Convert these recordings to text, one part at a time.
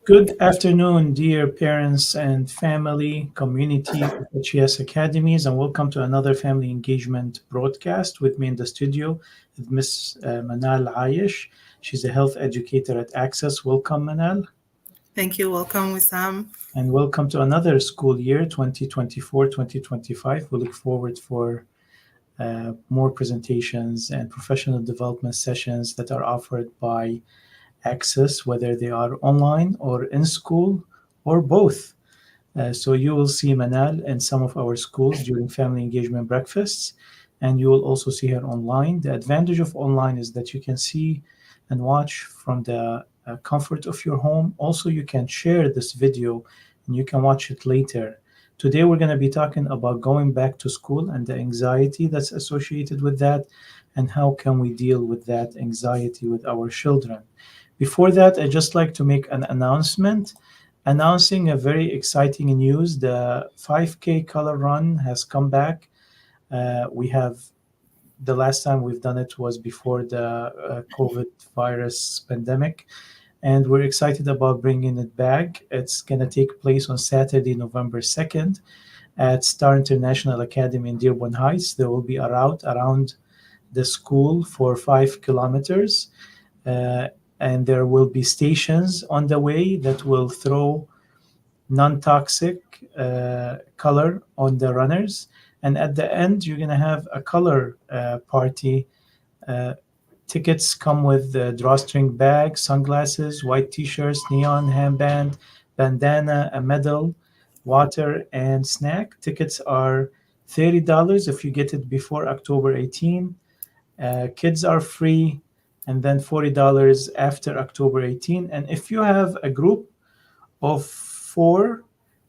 Good afternoon, dear parents and family, community of HES Academies, and welcome to another family engagement broadcast. With me in the studio is Miss Manal Ayesh. She's a health educator at Access. Welcome, Manal, Thank you. Welcome, Wissam. and welcome to another school year, 2024-2025. We look forward for more presentations and professional development sessions that are offered by Access, whether they are online or in school or both. So you will see Manal in some of our schools during family engagement breakfasts, and you will also see her online. The advantage of online is that you can see and watch from the comfort of your home. Also, you can share this video and you can watch it later. Today, we're going to be talking about going back to school and the anxiety that's associated with that, and how can we deal with that anxiety with our children. Before that, I'd just like to make an announcement announcing a very exciting news. The 5K color run has come back. We have the last time we've done it was before the COVID virus pandemic, and we're excited about bringing it back. It's going to take place on Saturday, November 2nd at Star International Academy in Dearborn Heights. There will be a route around the school for 5 kilometers. Uh, and there will be stations on the way that will throw non-toxic color on the runners, and at the end you're going to have a color party. uh, Tickets come with the drawstring bag, sunglasses, white t-shirts, neon handband, bandana, a medal, water, and snack. Tickets are $30 if you get it before October 18. Kids are free, and then $40 after October 18. And if you have a group of four,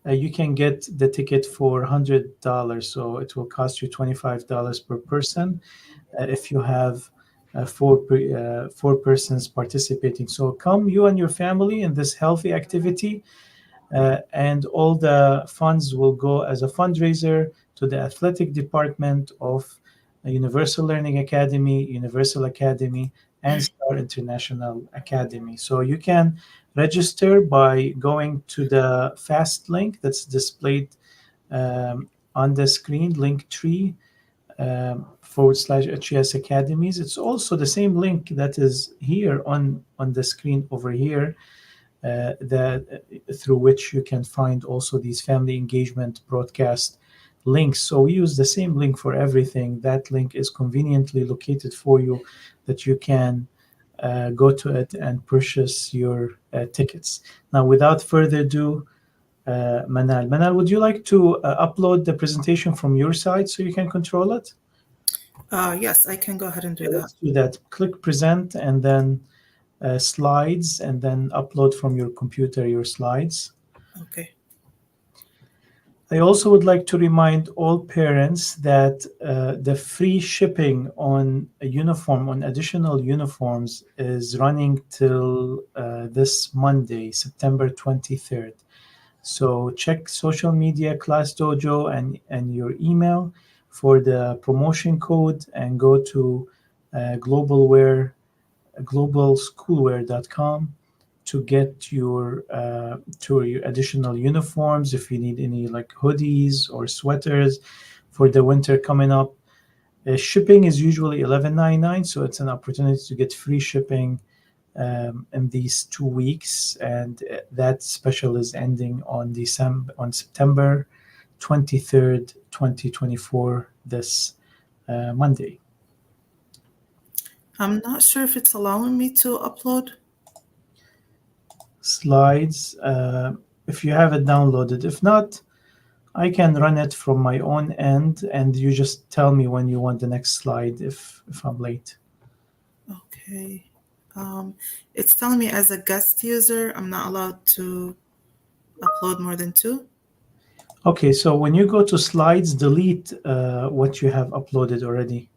you can get the ticket for $100. So it will cost you $25 per person if you have four persons participating. So come, you and your family, in this healthy activity, and all the funds will go as a fundraiser to the athletic department of Universal Learning Academy, Universal Academy, and Star International Academy. So you can register by going to the FAST link that's displayed on the screen, Linktree / HES Academies. It's also the same link that is here on the screen over here, that through which you can find also these family engagement broadcast links. So we use the same link for everything. That link is conveniently located for you, that you can go to it and purchase your tickets. Now, without further ado, Manal, would you like to upload the presentation from your side so you can control it? Yes, I can go ahead and do that. Let's do that. Click present and then slides, and then upload from your computer your slides. Okay. I also would like to remind all parents that the free shipping on a uniform, on additional uniforms, is running till this Monday, September 23rd. So check social media, Class Dojo, and your email for the promotion code, and go to globalwear, globalschoolwear.com to get your additional uniforms. If you need any like hoodies or sweaters for the winter coming up, shipping is usually $11.99, so it's an opportunity to get free shipping in these 2 weeks, and that special is ending on September 23rd, 2024, this Monday. I'm not sure if it's allowing me to upload. Slides, if you have it downloaded. If not, I can run it from my own end, and you just tell me when you want the next slide if I'm late. Okay. It's telling me as a guest user, I'm not allowed to upload more than 2. Okay, so when you go to slides, delete what you have uploaded already.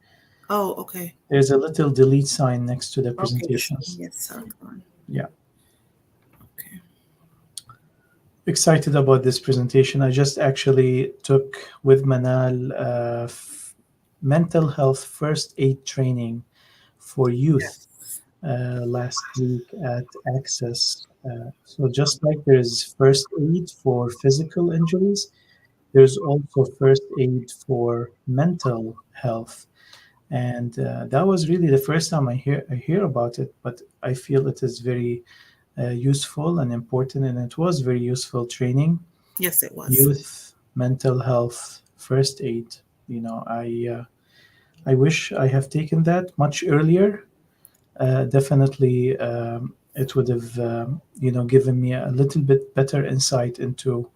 Oh, okay. There's a little delete sign next to the Okay. presentations. Yes, sorry. Yeah. Okay. Excited about this presentation. I just actually took with Manal mental health first aid training for youth last week at Access So just like there is first aid for physical injuries, there's also first aid for mental health. And that was really the first time I hear about it, but I feel it is very useful and important, and it was very useful training. Yes, it was. Youth mental health first aid. I wish I have taken that much earlier. Definitely, it would have given me a little bit better insight into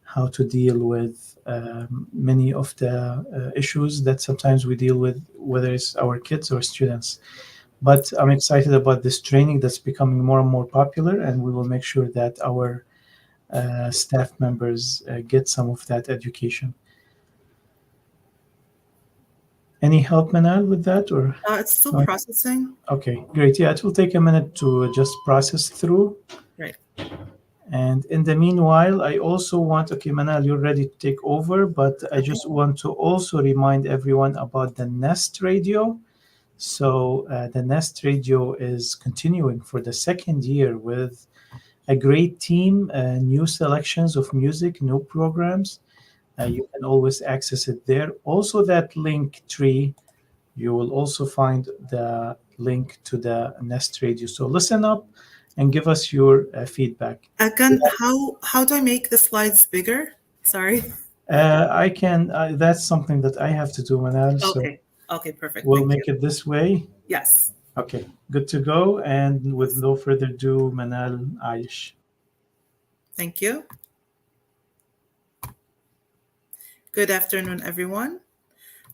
how to deal with many of the issues that sometimes we deal with, whether it's our kids or students. But I'm excited about this training that's becoming more and more popular, and we will make sure that our staff members get some of that education. Any help, Manal, with that? Or It's still no? processing. Okay, great. Yeah, it will take a minute to just process through. Right. And in the meanwhile, I also want, okay, Manal, you're ready to take over, but I Okay. just want to also remind everyone about the Nest Radio. So the Nest Radio is continuing for the second year with a great team, new selections of music, new programs. You can always access it there. Also, that link tree, you will also find the link to the Nest Radio. So listen up and give us your feedback. Again, how do I make the slides bigger? Sorry. I can, that's something that I have to do, Manal. So Okay. Okay, perfect. we'll Thank you. make it this way. Yes. Okay, good to go. And with no further ado, Manal Aish. Thank you. Good afternoon, everyone.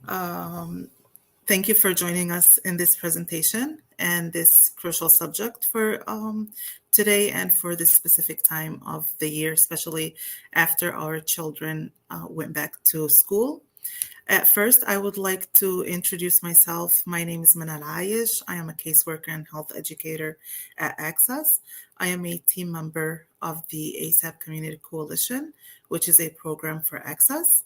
Um, Thank you for joining us in this presentation and this crucial subject for today and for this specific time of the year, especially after our children went back to school. At first, I would like to introduce myself. My name is Manal Ayish. I am a caseworker and health educator at Access. I am a team member of the ASAP Community Coalition, which is a program for Access.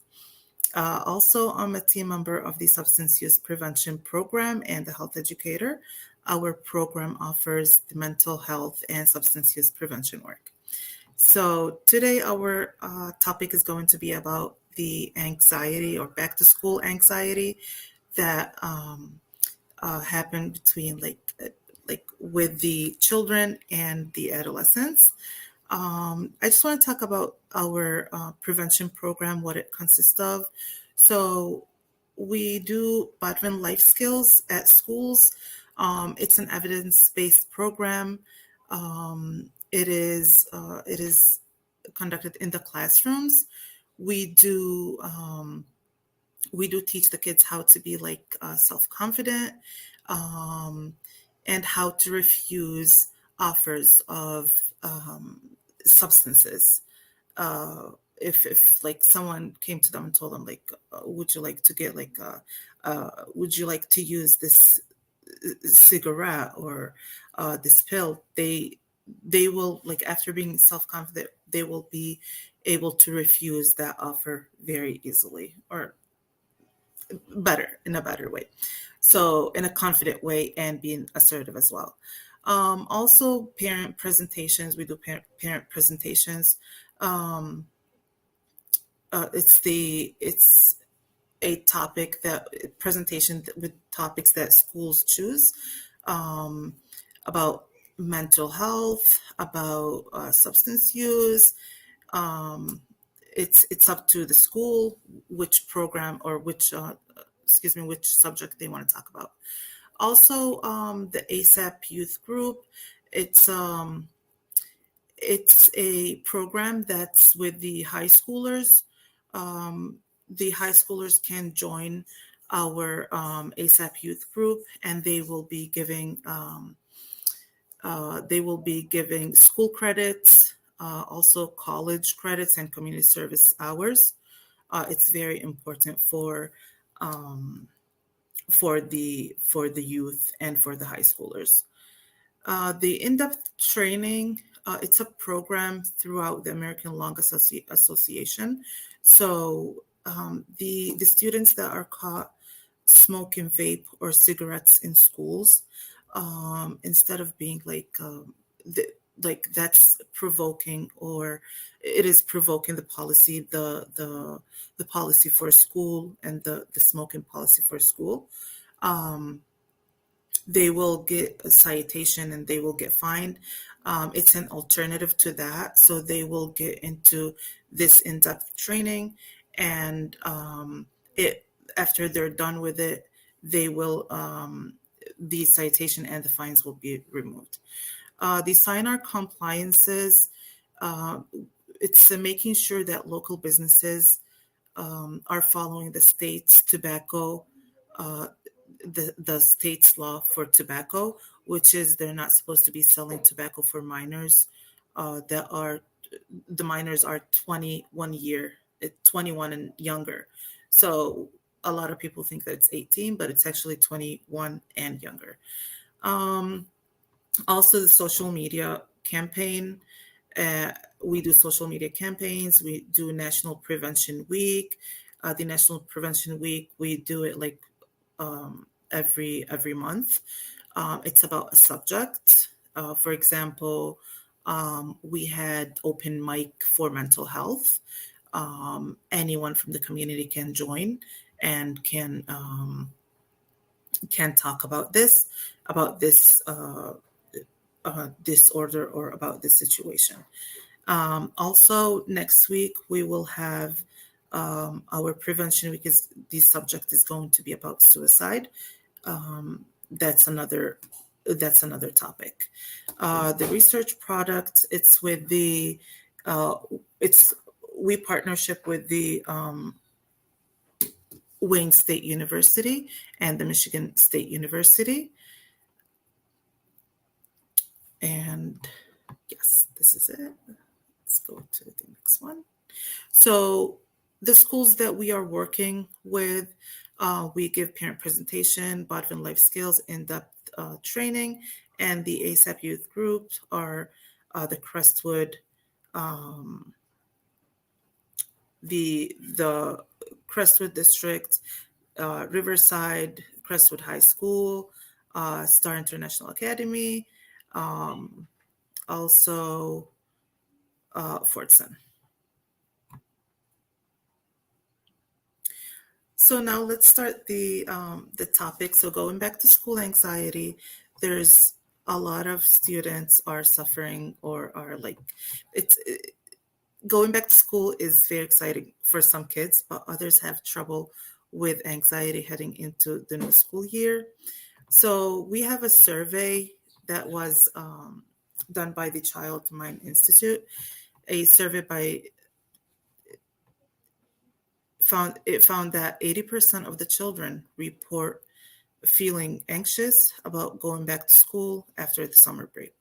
Also, I'm a team member of the Substance Use Prevention Program and the health educator. Our program offers the mental health and substance use prevention work. So, today our topic is going to be about the anxiety or back to school anxiety that happened between like with the children and the adolescents. I just want to talk about our prevention program, what it consists of. So, we do Bodmin Life Skills at schools. It's an evidence-based program. It is conducted in the classrooms. We do we do teach the kids how to be like self-confident, um, and how to refuse offers of um, substances. If like someone came to them and told them like, would you like to get like would you like to use this cigarette or this pill, they will, like, after being self-confident, they will be able to refuse that offer very easily, or better, in a better way. So in a confident way and being assertive as well. Also, parent presentations. We do parent presentations. Um, it's a topic that presentation with topics that schools choose, um, about mental health, about substance use. Um, it's up to the school which program or which which subject they want to talk about. Also, the ASAP youth group. It's um, it's a program that's with the high schoolers. Um, the high schoolers can join our ASAP youth group, and they will be giving school credits, also college credits and community service hours. It's very important um, for the youth and for the high schoolers. The in-depth training, it's a program throughout the American Lung Association. So the students that are caught smoking vape or cigarettes in schools, instead of being like like that's provoking, or it is provoking the policy, the policy for school, and the smoking policy for school, they will get a citation and they will get fined. It's an alternative to that. So they will get into this in-depth training, and it after they're done with it, they will the citation and the fines will be removed. The SINAR compliances, it's making sure that local businesses are following the state's tobacco, the state's law for tobacco, which is they're not supposed to be selling tobacco for minors that are, the minors are 21 and younger. So a lot of people think that it's 18, but it's actually 21 and younger. Also, the social media campaign. We do social media campaigns. We do National Prevention Week. The National Prevention Week, we do it like every month. It's about a subject. For example, we had open mic for mental health. Anyone from the community can join and can talk about this disorder or about this situation. Also, next week we will have our prevention week. Is the subject is going to be about suicide. That's another topic. The research product. It's with the we partnership with the Wayne State University and the Michigan State University. And yes, this is it. Let's go to the next one. So the schools that we are working with, we give parent presentation, Bodvin life skills, in-depth training, and the ASAP youth group are the Crestwood, the Crestwood District, Riverside, Crestwood High School, Star International Academy, also Fortson. So now let's start the topic. So going back to school anxiety, there's a lot of students are suffering or are like, going back to school is very exciting for some kids, but others have trouble with anxiety heading into the new school year. So we have a survey that was done by the Child Mind Institute. A survey found that 80% of the children report feeling anxious about going back to school after the summer break.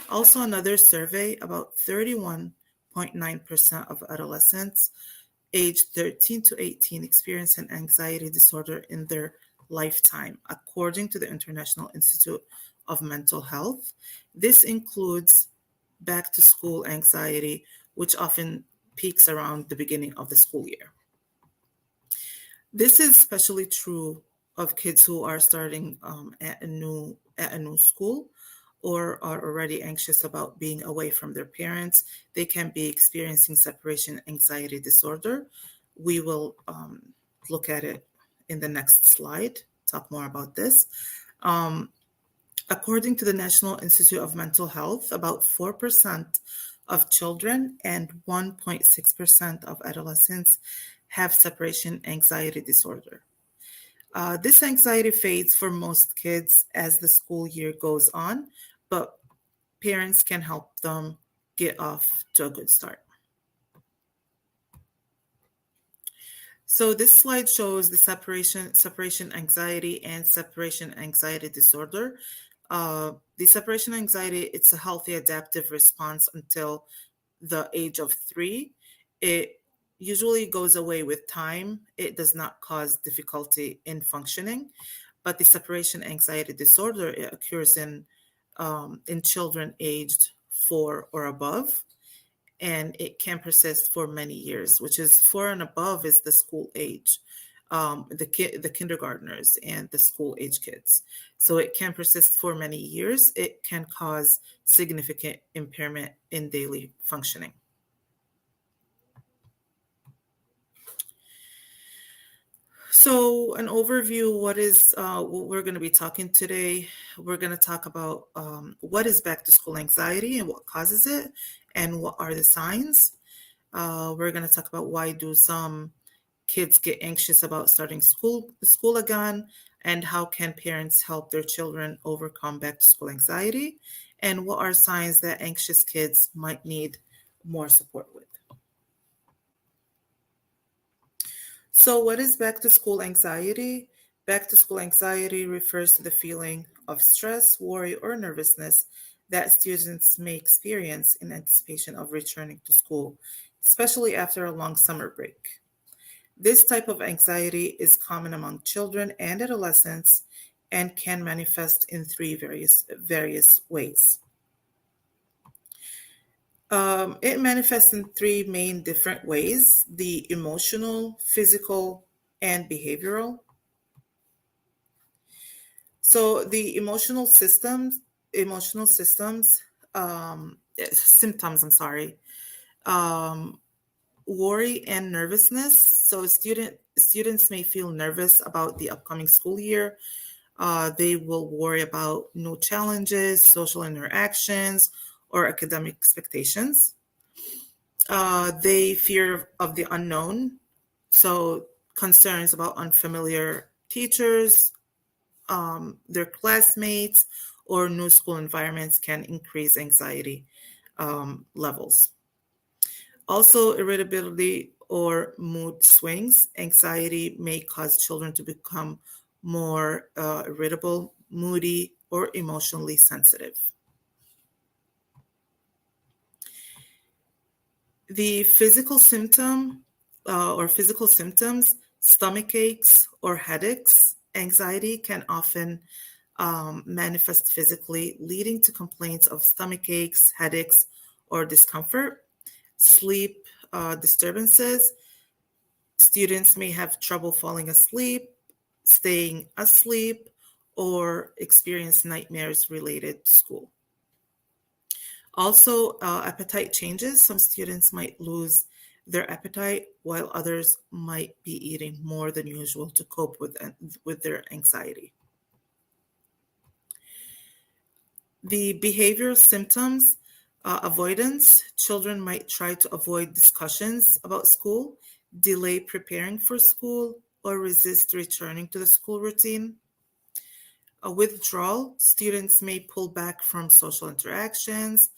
Also, another survey, about 31.9% of adolescents aged 13 to 18 experience an anxiety disorder in their lifetime, according to the International Institute of Mental Health. This includes back to school anxiety, which often peaks around the beginning of the school year. This is especially true of kids who are starting at a new school or are already anxious about being away from their parents. They can be experiencing separation anxiety disorder. We will look at it in the next slide, talk more about this. According to the National Institute of Mental Health, about 4% of children and 1.6% of adolescents have separation anxiety disorder. This anxiety fades for most kids as the school year goes on, but parents can help them get off to a good start. So this slide shows the separation anxiety and separation anxiety disorder. The separation anxiety, it's a healthy adaptive response until the age of 3. It usually goes away with time. It does not cause difficulty in functioning, but the separation anxiety disorder, it occurs in children aged 4 or above, and it can persist for many years, which is 4 and above is the school age. the kindergartners and the school age kids. So it can persist for many years. It can cause significant impairment in daily functioning. So an overview, what we're going to be talking today. We're going to talk about what is back to school anxiety and what causes it, and what are the signs. We're going to talk about why do some kids get anxious about starting school again, and how can parents help their children overcome back to school anxiety, and what are signs that anxious kids might need more support with. So what is back to school anxiety? Back to school anxiety refers to the feeling of stress, worry, or nervousness that students may experience in anticipation of returning to school, especially after a long summer break. This type of anxiety is common among children and adolescents and can manifest in three various ways. It manifests in three main different ways: the emotional, physical, and behavioral. So the emotional symptoms, I'm sorry, worry and nervousness. So students may feel nervous about the upcoming school year. They will worry about new challenges, social interactions, or academic expectations. They fear of the unknown, so concerns about unfamiliar teachers, their classmates, or new school environments can increase anxiety levels. Also, irritability or mood swings. Anxiety may cause children to become more irritable, moody, or emotionally sensitive. The physical symptoms, stomach aches or headaches. Anxiety can often manifest physically, leading to complaints of stomach aches, headaches, or discomfort. Sleep disturbances. Students may have trouble falling asleep, staying asleep, or experience nightmares related to school. Also, appetite changes. Some students might lose their appetite, while others might be eating more than usual to cope with their anxiety. The behavioral symptoms, avoidance. Children might try to avoid discussions about school, delay preparing for school, or resist returning to the school routine. A withdrawal. Students may pull back from social interactions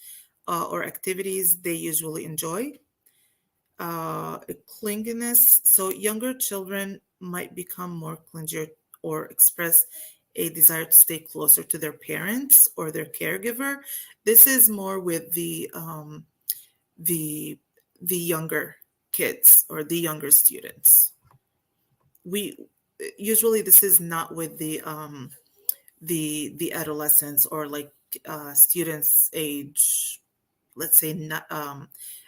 or activities they usually enjoy. Clinginess. So younger children might become more clingy or express a desire to stay closer to their parents or their caregiver. This is more with the younger kids or the younger students. We usually this is not with the adolescents or like students age, let's say, not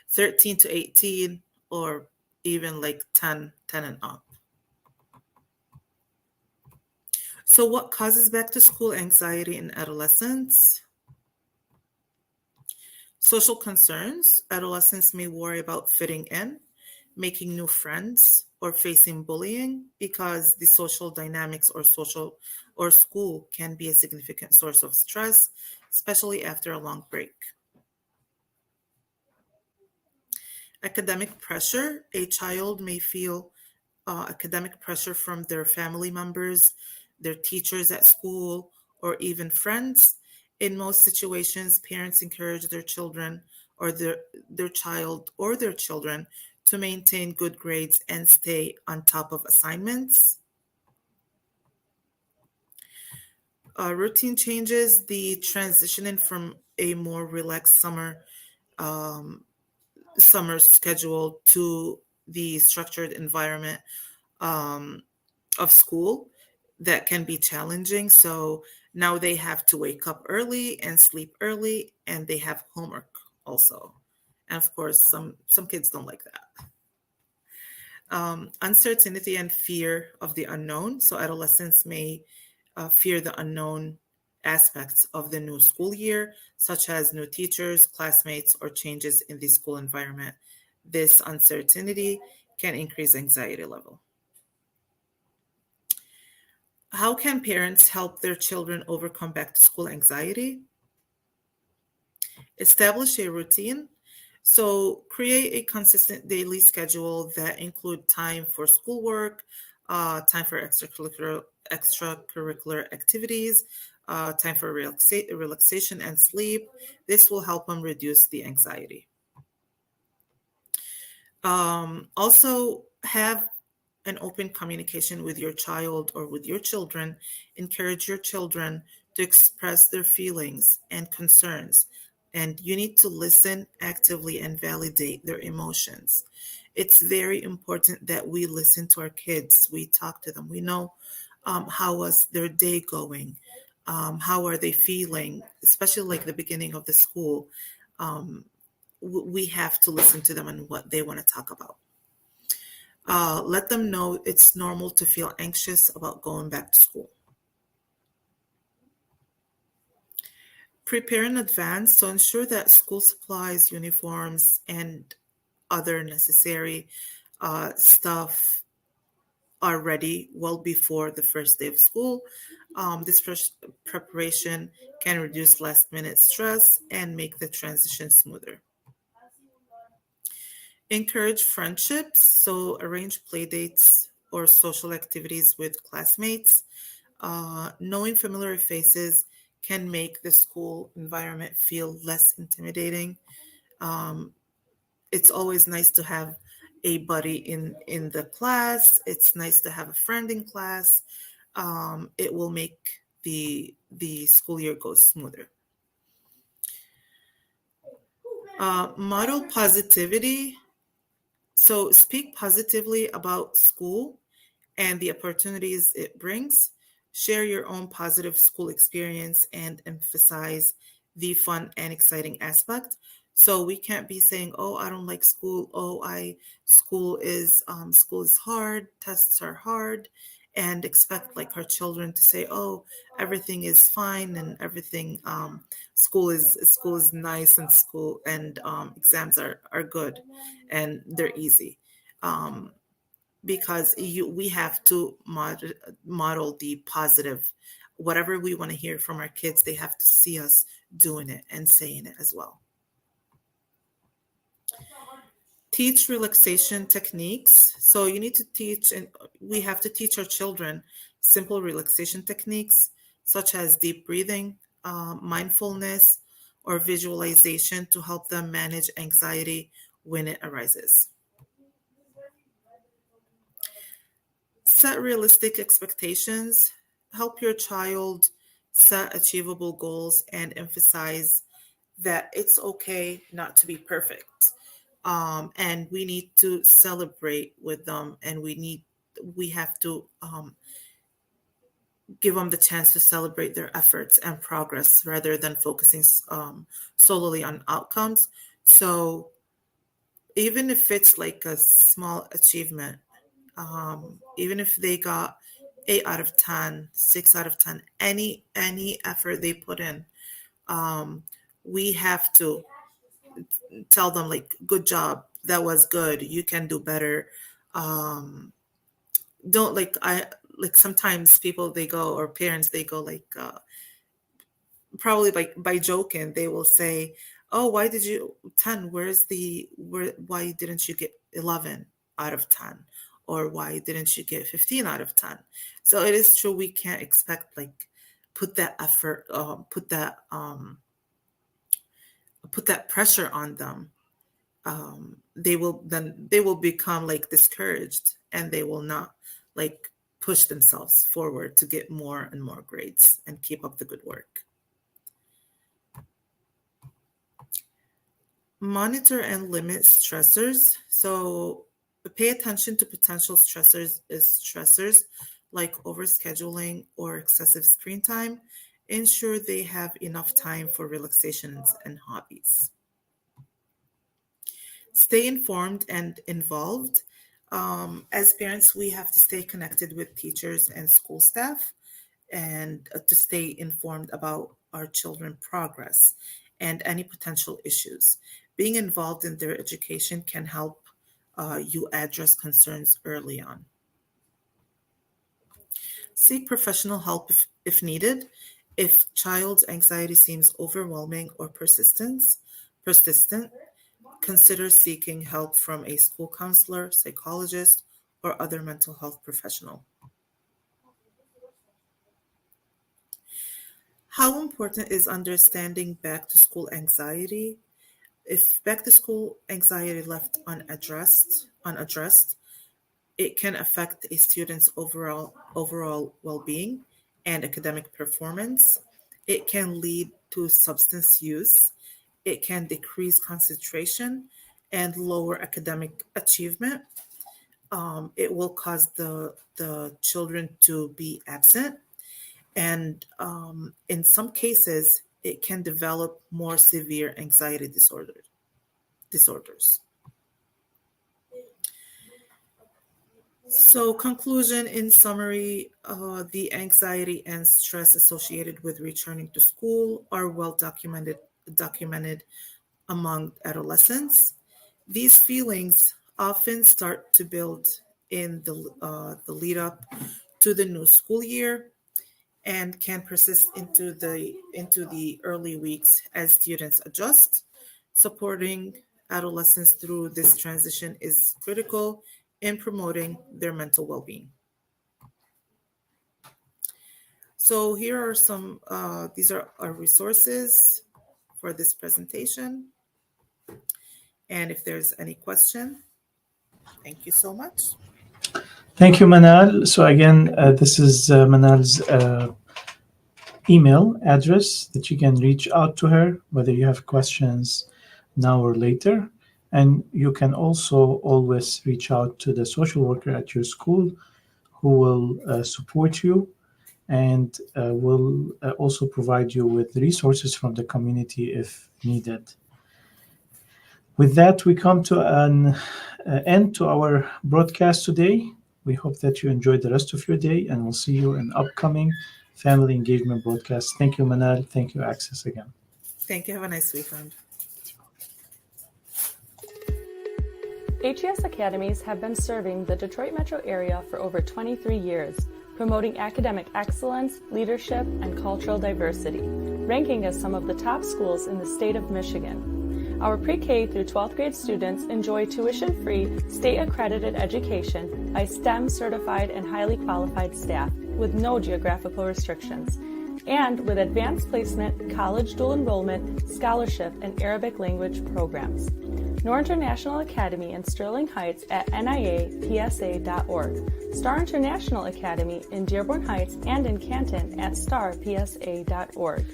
13 to 18, or even like 10 and up. So what causes back to school anxiety in adolescents? Social concerns. Adolescents may worry about fitting in, making new friends, or facing bullying because the social dynamics or school can be a significant source of stress, especially after a long break. Academic pressure. A child may feel academic pressure from their family members, their teachers at school, or even friends. In most situations, parents encourage their children or their child or their children to maintain good grades and stay on top of assignments. Routine changes. The transitioning from a more relaxed summer schedule to the structured environment of school that can be challenging. So now they have to wake up early and sleep early, and they have homework also. And of course, some kids don't like that. Uncertainty and fear of the unknown. So adolescents may fear the unknown aspects of the new school year, such as new teachers, classmates, or changes in the school environment. This uncertainty can increase anxiety level. How can parents help their children overcome back to school anxiety? Establish a routine. So create a consistent daily schedule that include time for schoolwork, time for extracurricular activities, time for relaxation and sleep. This will help them reduce the anxiety. Also, have an open communication with your child or with your children. Encourage your children to express their feelings and concerns. And you need to listen actively and validate their emotions. It's very important that we listen to our kids. We talk to them. We know how was their day going? How are they feeling? Especially like the beginning of the school. We have to listen to them and what they want to talk about. Let them know it's normal to feel anxious about going back to school. Prepare in advance, so ensure that school supplies, uniforms, and other necessary stuff are ready well before the first day of school. This preparation can reduce last minute stress and make the transition smoother. Encourage friendships, so arrange play dates or social activities with classmates. Knowing familiar faces can make the school environment feel less intimidating. Um, it's always nice to have a buddy in the class. It's nice to have a friend in class. It will make the school year go smoother. Model positivity. So speak positively about school and the opportunities it brings. Share your own positive school experience and emphasize the fun and exciting aspect. So we can't be saying, "Oh, I don't like school. Oh, I school is hard. Tests are hard," and expect like our children to say, "Oh, everything is fine and everything school is nice and school and exams are good and they're easy." Um, because we have to model the positive. Whatever we want to hear from our kids, they have to see us doing it and saying it as well. Teach relaxation techniques. So you need to teach, and we have to teach our children simple relaxation techniques such as deep breathing, mindfulness, or visualization to help them manage anxiety when it arises. Set realistic expectations. Help your child set achievable goals and emphasize that it's okay not to be perfect. And we need to celebrate with them, and we have to give them the chance to celebrate their efforts and progress rather than focusing solely on outcomes. So even if it's like a small achievement, even if they got 8 out of 10, 6 out of 10, any effort they put in, we have to tell them like, good job, that was good, you can do better. Don't like I like sometimes people they go, or parents they go like probably by joking they will say, oh, why did you 10, why didn't you get 11 out of 10, or why didn't you get 15 out of 10? So it is true, we can't expect like put that effort, put that pressure on them. They will become like discouraged, and they will not like push themselves forward to get more and more grades and keep up the good work. Monitor and limit stressors. So pay attention to potential stressors like overscheduling or excessive screen time. Ensure they have enough time for relaxations and hobbies. Stay informed and involved. As parents, we have to stay connected with teachers and school staff and to stay informed about our children's progress and any potential issues. Being involved in their education can help you address concerns early on. Seek professional help if needed. If child's anxiety seems overwhelming or persistent, consider seeking help from a school counselor, psychologist, or other mental health professional. How important is understanding back to school anxiety? If back to school anxiety left unaddressed, it can affect a student's overall well-being and academic performance. It can lead to substance use. It can decrease concentration and lower academic achievement. It will cause the children to be absent. And in some cases, it can develop more severe anxiety disorders. So, conclusion in summary, the anxiety and stress associated with returning to school are well documented among adolescents. These feelings often start to build in the lead up to the new school year and can persist into the early weeks as students adjust. Supporting adolescents through this transition is critical in promoting their mental well-being. So here are these are our resources for this presentation. And if there's any question, thank you so much. Thank you, Manal. So again, this is Manal's email address that you can reach out to her, whether you have questions now or later. And you can also always reach out to the social worker at your school who will support you and will also provide you with resources from the community if needed. With that, we come to an end to our broadcast today. We hope that you enjoyed the rest of your day, and we'll see you in upcoming family engagement broadcasts. Thank you, Manal. Thank you, Access, again. Thank you. Have a nice weekend. HES Academies have been serving the Detroit metro area for over 23 years, promoting academic excellence, leadership, and cultural diversity, ranking as some of the top schools in the state of Michigan. Our pre-K through 12th grade students enjoy tuition-free, state-accredited education by STEM-certified and highly qualified staff with no geographical restrictions, and with advanced placement, college dual enrollment, scholarship, and Arabic language programs. Noor International Academy in Sterling Heights at niapsa.org, Star International Academy in Dearborn Heights and in Canton at starpsa.org,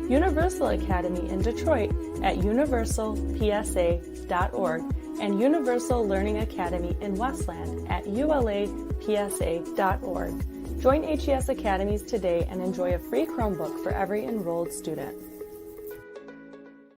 Universal Academy in Detroit at universalpsa.org, and Universal Learning Academy in Westland at ulapsa.org. Join HES Academies today and enjoy a free Chromebook for every enrolled student.